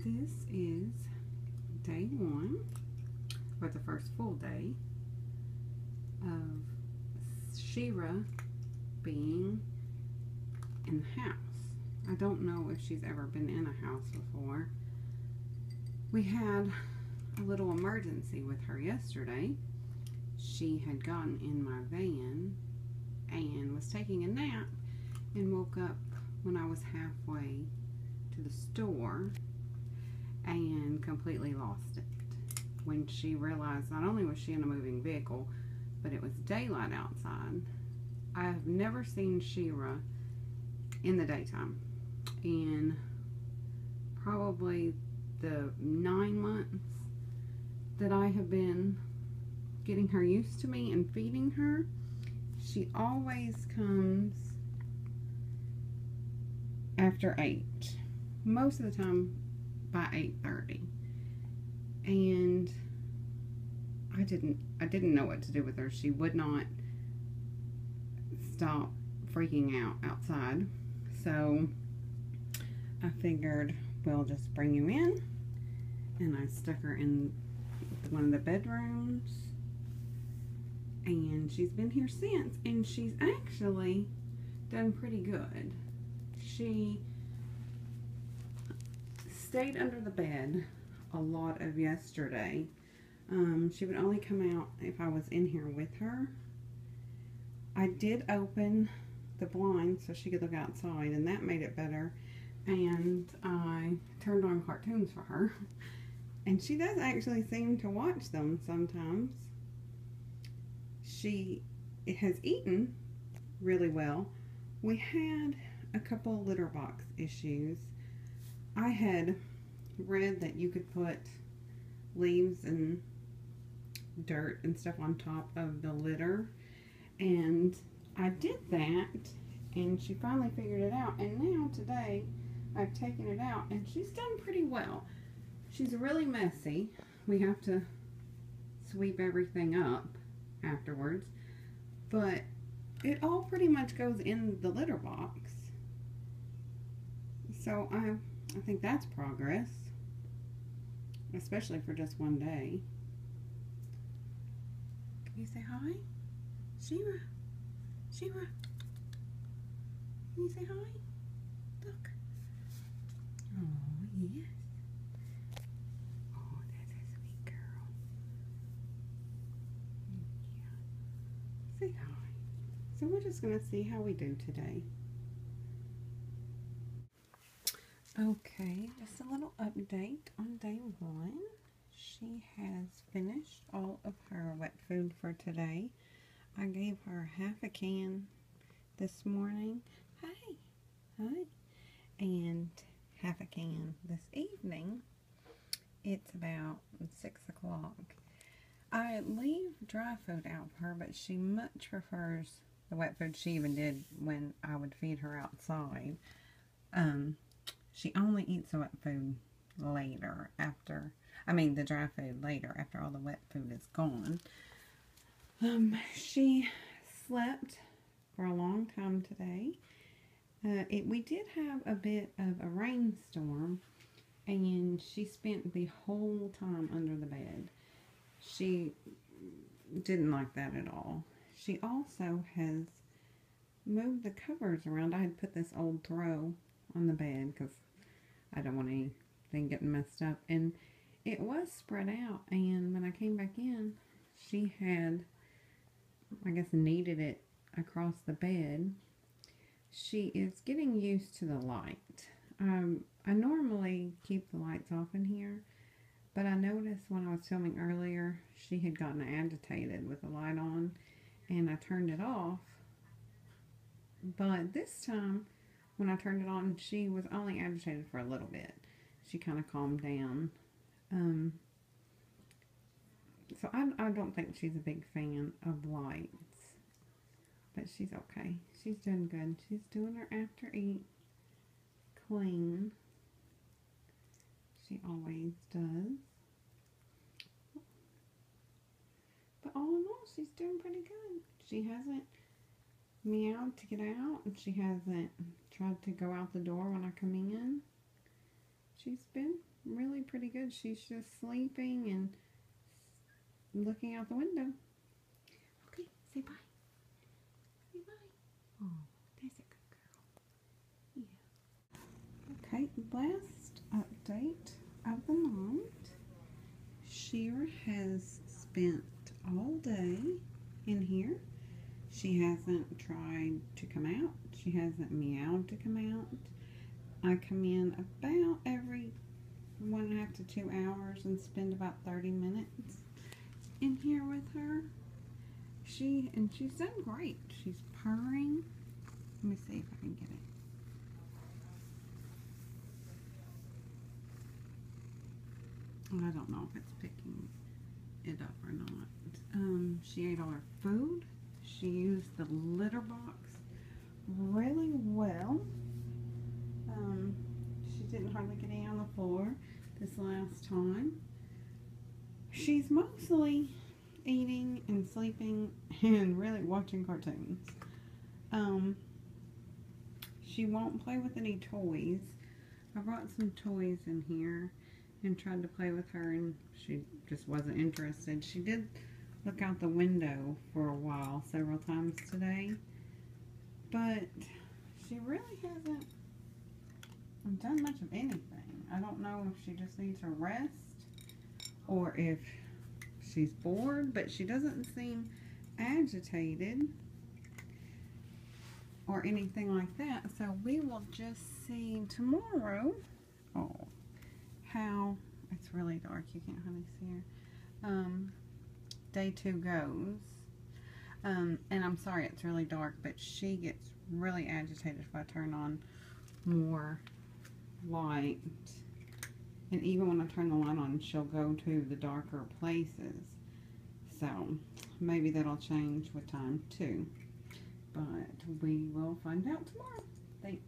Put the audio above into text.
This is day one, or the first full day, of Shira being in the house. I don't know if she's ever been in a house before. We had a little emergency with her yesterday. She had gotten in my van and was taking a nap and woke up when I was halfway to the store and completely lost it. When she realized not only was she in a moving vehicle, but it was daylight outside. I have never seen Shira in the daytime in probably the 9 months that I have been getting her used to me and feeding her. She always comes after 8, most of the time by 8:30, and I didn't know what to do with her. She would not stop freaking out outside, so I figured we'll just bring you in, and I stuck her in one of the bedrooms, and she's been here since, and she's actually done pretty good. She stayed under the bed a lot of yesterday. She would only come out if I was in here with her. I did open the blinds so she could look outside, and that made it better. And I turned on cartoons for her, and she does actually seem to watch them sometimes. She has eaten really well. We had a couple litter box issues. I had read that you could put leaves and dirt and stuff on top of the litter, and I did that, and she finally figured it out, and now today I've taken it out and she's done pretty well. She's really messy. We have to sweep everything up afterwards, but it all pretty much goes in the litter box. So I think that's progress, especially for just one day. Can you say hi? Shira? Shira? Can you say hi? Look. Oh, yes. Oh, that's a sweet girl. Yeah. Say hi. So we're just going to see how we do today. Okay, just a little update on day one. She has finished all of her wet food for today. I gave her half a can this morning. Hi. Hi. And half a can this evening. It's about 6 o'clock. I leave dry food out for her, but she much prefers the wet food. She even did when I would feed her outside. She only eats the wet food later the dry food later after all the wet food is gone. She slept for a long time today. We did have a bit of a rainstorm, and she spent the whole time under the bed. She didn't like that at all. She also has moved the covers around. I had put this old throw on the bed because I don't want anything getting messed up, and it was spread out, and when I came back in, she had, I guess, kneaded it across the bed. She is getting used to the light. I normally keep the lights off in here, but I noticed when I was filming earlier, she had gotten agitated with the light on, and I turned it off. But this time, when I turned it on, she was only agitated for a little bit. She kind of calmed down. So I don't think she's a big fan of lights, but she's okay. She's doing good. She's doing her after eat clean. She always does. But all in all, she's doing pretty good. She hasn't meowed to get out, and she hasn't tried to go out the door when I come in. she's been really pretty good. She's just sleeping and looking out the window. Okay, say bye. Say bye. Oh, there's a good girl. Yeah. Okay, last update of the night. Shira has spent all day in here. She hasn't tried to come out. She hasn't meowed to come out. I come in about every 1.5 to 2 hours and spend about 30 minutes in here with her. She's done great. She's purring. Let me see if I can get it. I don't know if it's picking it up or not. She ate all her food. She used the litter box really well. She didn't hardly get any on the floor this last time. She's mostly eating and sleeping and really watching cartoons. She won't play with any toys. I brought some toys in here and tried to play with her, and she just wasn't interested. She did look out the window for a while, several times today, but she really hasn't done much of anything. I don't know if she just needs a rest or if she's bored, but she doesn't seem agitated or anything like that. So we will just see tomorrow. Oh, how it's really dark. You can't hardly see her. Day 2 goes. And I'm sorry it's really dark, but she gets really agitated if I turn on more light. And even when I turn the light on, she'll go to the darker places. So maybe that'll change with time too. But we will find out tomorrow. Thanks.